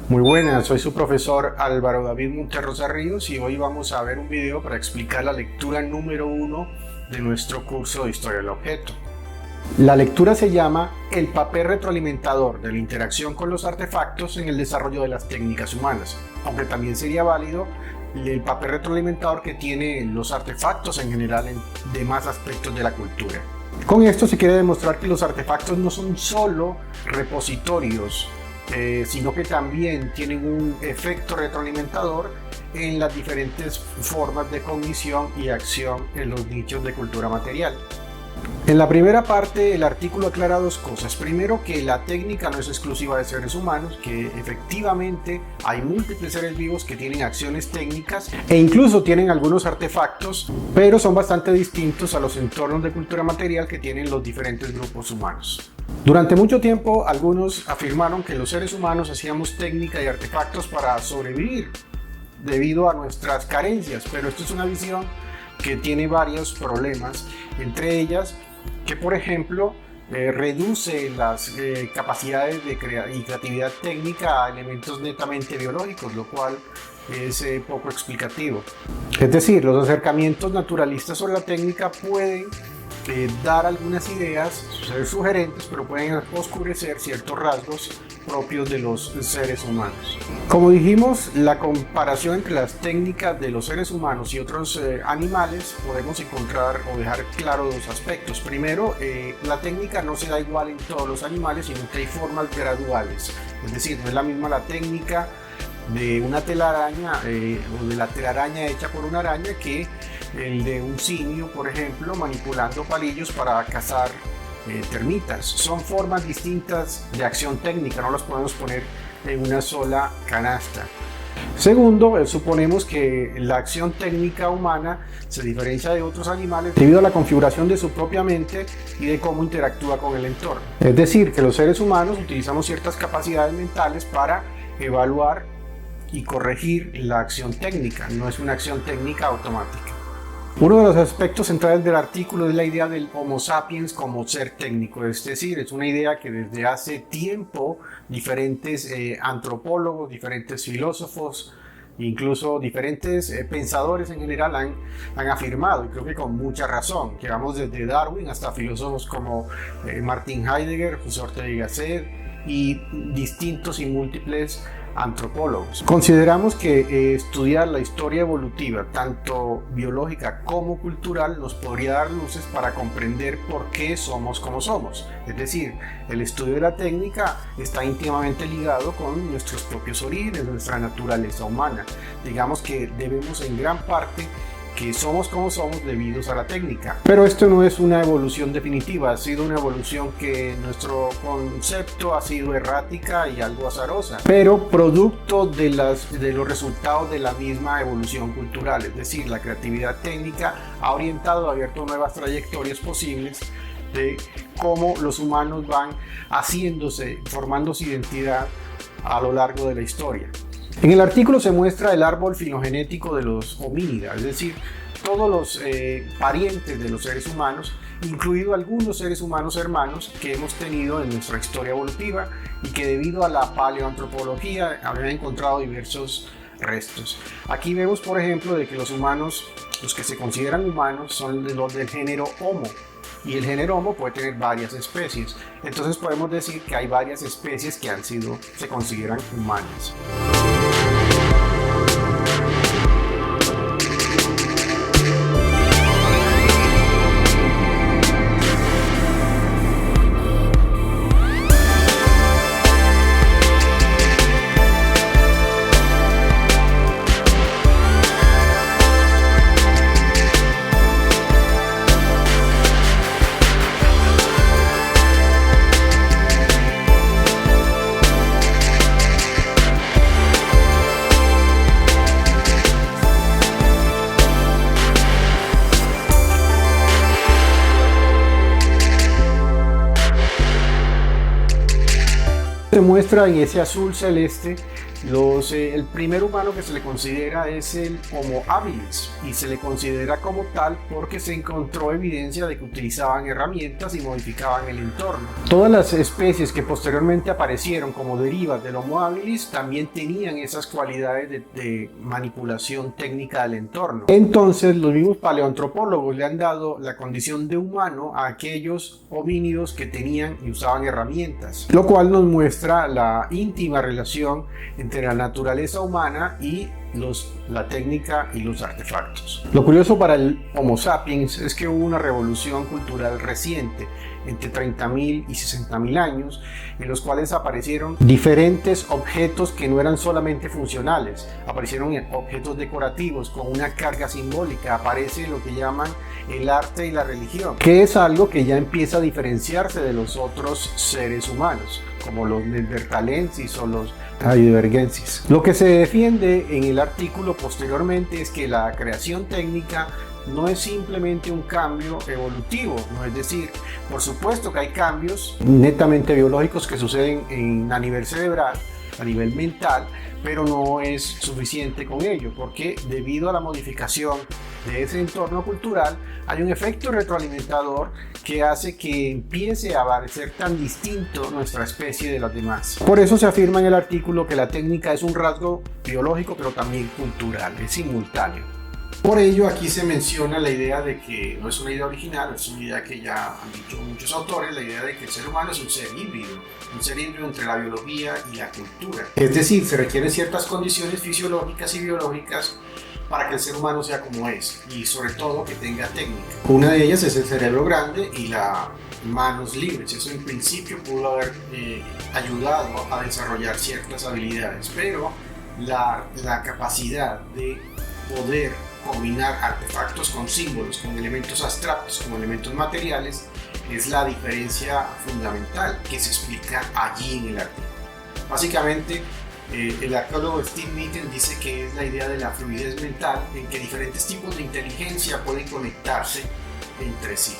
Muy buenas, soy su profesor Álvaro David Monterrosa Ríos y hoy vamos a ver un video para explicar la lectura número 1 de nuestro curso de Historia del Objeto. La lectura se llama El papel retroalimentador de la interacción con los artefactos en el desarrollo de las técnicas humanas, aunque también sería válido el papel retroalimentador que tienen los artefactos en general en demás aspectos de la cultura. Con esto se quiere demostrar que los artefactos no son solo repositorios, sino que también tienen un efecto retroalimentador en las diferentes formas de cognición y acción en los nichos de cultura material. En la primera parte el artículo aclara dos cosas. Primero, que la técnica no es exclusiva de seres humanos, que efectivamente hay múltiples seres vivos que tienen acciones técnicas e incluso tienen algunos artefactos, pero son bastante distintos a los entornos de cultura material que tienen los diferentes grupos humanos. Durante mucho tiempo algunos afirmaron que los seres humanos hacíamos técnica y artefactos para sobrevivir debido a nuestras carencias, pero esto es una visión que tiene varios problemas, entre ellas que, por ejemplo, reduce las capacidades de creatividad técnica a elementos netamente biológicos, lo cual es poco explicativo. Es decir, los acercamientos naturalistas sobre la técnica pueden dar algunas ideas, ser sugerentes, pero pueden oscurecer ciertos rasgos propios de los seres humanos. Como dijimos, la comparación entre las técnicas de los seres humanos y otros animales podemos encontrar o dejar claro dos aspectos. Primero, la técnica no se da igual en todos los animales, sino que hay formas graduales. Es decir, no es la misma la técnica de una telaraña o de la telaraña hecha por una araña que el de un simio, por ejemplo, manipulando palillos para cazar termitas. Son formas distintas de acción técnica, no las podemos poner en una sola canasta. Segundo, suponemos que la acción técnica humana se diferencia de otros animales debido a la configuración de su propia mente y de cómo interactúa con el entorno. Es decir, que los seres humanos utilizamos ciertas capacidades mentales para evaluar y corregir la acción técnica, no es una acción técnica automática. Uno de los aspectos centrales del artículo es la idea del Homo sapiens como ser técnico, es decir, es una idea que desde hace tiempo diferentes antropólogos, diferentes filósofos, incluso diferentes pensadores en general han afirmado, y creo que con mucha razón, que vamos desde Darwin hasta filósofos como Martin Heidegger, José Ortega y Gasset y distintos y múltiples antropólogos. Consideramos que estudiar la historia evolutiva, tanto biológica como cultural, nos podría dar luces para comprender por qué somos como somos. Es decir, el estudio de la técnica está íntimamente ligado con nuestros propios orígenes, nuestra naturaleza humana. Digamos que debemos en gran parte que somos como somos debidos a la técnica. Pero esto no es una evolución definitiva, ha sido una evolución que nuestro concepto ha sido errática y algo azarosa, pero producto de los resultados de la misma evolución cultural, es decir, la creatividad técnica ha orientado, ha abierto nuevas trayectorias posibles de cómo los humanos van haciéndose, formando su identidad a lo largo de la historia. En el artículo se muestra el árbol filogenético de los homínidas, es decir, todos los parientes de los seres humanos, incluido algunos seres humanos hermanos que hemos tenido en nuestra historia evolutiva y que debido a la paleoantropología habían encontrado diversos restos. Aquí vemos, por ejemplo, de que los humanos, los que se consideran humanos, son los del género Homo. Y el género Homo puede tener varias especies. Entonces podemos decir que hay varias especies que se consideran humanas. Se muestra en ese azul celeste El primer humano que se le considera es el Homo habilis y se le considera como tal porque se encontró evidencia de que utilizaban herramientas y modificaban el entorno. Todas las especies que posteriormente aparecieron como derivas del Homo habilis también tenían esas cualidades de manipulación técnica del entorno. Entonces los mismos paleoantropólogos le han dado la condición de humano a aquellos homínidos que tenían y usaban herramientas, lo cual nos muestra la íntima relación entre la naturaleza humana y la técnica y los artefactos. Lo curioso para el Homo sapiens es que hubo una revolución cultural reciente, entre 30.000 y 60.000 años, en los cuales aparecieron diferentes objetos que no eran solamente funcionales, aparecieron objetos decorativos con una carga simbólica, aparece lo que llaman el arte y la religión, que es algo que ya empieza a diferenciarse de los otros seres humanos, como los neandertalensis o los heidelbergensis. Lo que se defiende en el artículo posteriormente es que la creación técnica no es simplemente un cambio evolutivo, ¿no? Es decir, por supuesto que hay cambios netamente biológicos que suceden a nivel cerebral, a nivel mental, pero no es suficiente con ello, porque debido a la modificación de ese entorno cultural hay un efecto retroalimentador que hace que empiece a parecer tan distinto nuestra especie de las demás. Por eso se afirma en el artículo que la técnica es un rasgo biológico pero también cultural, es simultáneo. Por ello aquí se menciona la idea de que no es una idea original, es una idea que ya han dicho muchos autores, la idea de que el ser humano es un ser híbrido entre la biología y la cultura. Es decir, se requieren ciertas condiciones fisiológicas y biológicas para que el ser humano sea como es y sobre todo que tenga técnica. Una de ellas es el cerebro grande y las manos libres. Eso en principio pudo haber ayudado a desarrollar ciertas habilidades, pero la capacidad de poder combinar artefactos con símbolos, con elementos abstractos, con elementos materiales, es la diferencia fundamental que se explica allí en el artículo. Básicamente, el arqueólogo Steve Mitten dice que es la idea de la fluidez mental en que diferentes tipos de inteligencia pueden conectarse entre sí.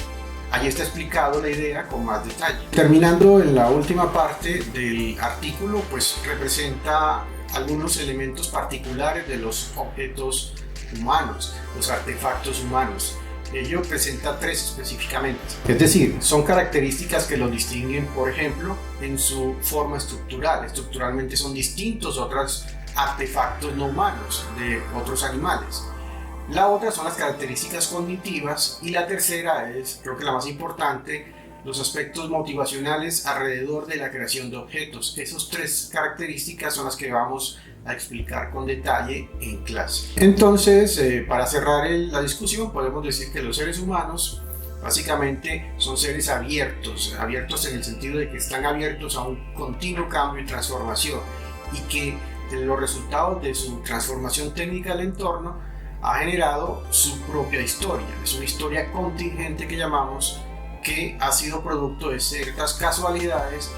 Allí está explicado la idea con más detalle. Terminando en la última parte del artículo, pues representa algunos elementos particulares de los objetos humanos, los artefactos humanos. Ello presenta tres específicamente, es decir, son características que los distinguen, por ejemplo, en su forma estructural. Estructuralmente son distintos a otros artefactos no humanos de otros animales. La otra son las características cognitivas y la tercera es, creo que la más importante, los aspectos motivacionales alrededor de la creación de objetos. Esas tres características son las que vamos a explicar con detalle en clase. Entonces, para cerrar la discusión, podemos decir que los seres humanos básicamente son seres abiertos en el sentido de que están abiertos a un continuo cambio y transformación y que los resultados de su transformación técnica del entorno ha generado su propia historia. Es una historia contingente que llamamos, que ha sido producto de ciertas casualidades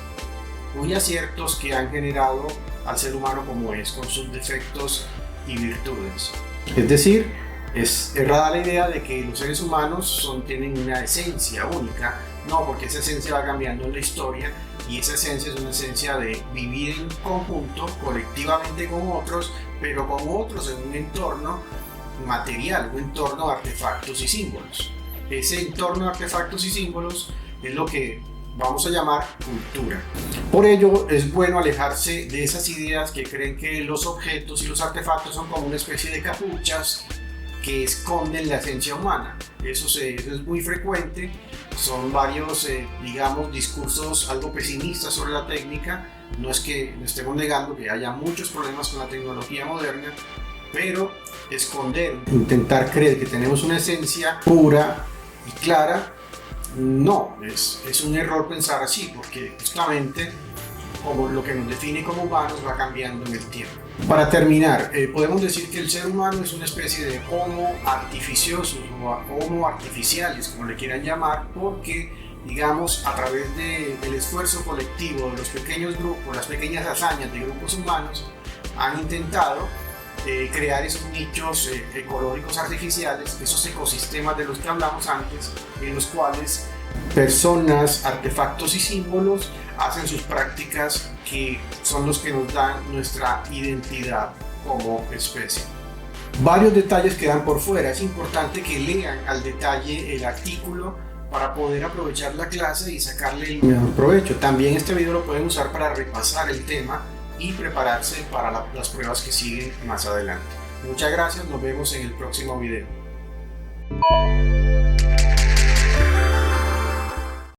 muy aciertos que han generado al ser humano como es, con sus defectos y virtudes. Es decir, es errada la idea de que los seres humanos tienen una esencia única, no, porque esa esencia va cambiando en la historia y esa esencia es una esencia de vivir en conjunto, colectivamente con otros, pero con otros en un entorno material, un entorno de artefactos y símbolos. Ese entorno de artefactos y símbolos es lo que vamos a llamar cultura. Por ello es bueno alejarse de esas ideas que creen que los objetos y los artefactos son como una especie de capuchas que esconden la esencia humana. Eso es muy frecuente, son varios, digamos, discursos algo pesimistas sobre la técnica. No es que estemos negando que haya muchos problemas con la tecnología moderna, pero esconder, intentar creer que tenemos una esencia pura y clara, no, es un error pensar así, porque justamente como lo que nos define como humanos va cambiando en el tiempo. Para terminar, podemos decir que el ser humano es una especie de homo artificiosus o homo artificiales, como le quieran llamar, porque, digamos, a través del esfuerzo colectivo de los pequeños grupos, las pequeñas hazañas de grupos humanos, han intentado crear esos nichos ecológicos artificiales, esos ecosistemas de los que hablamos antes, en los cuales Personas, artefactos y símbolos hacen sus prácticas que son los que nos dan nuestra identidad como especie. Varios detalles quedan por fuera. Es importante que lean al detalle el artículo para poder aprovechar la clase y sacarle el mejor provecho. También este video lo pueden usar para repasar el tema y prepararse para las pruebas que siguen más adelante. Muchas gracias, nos vemos en el próximo video.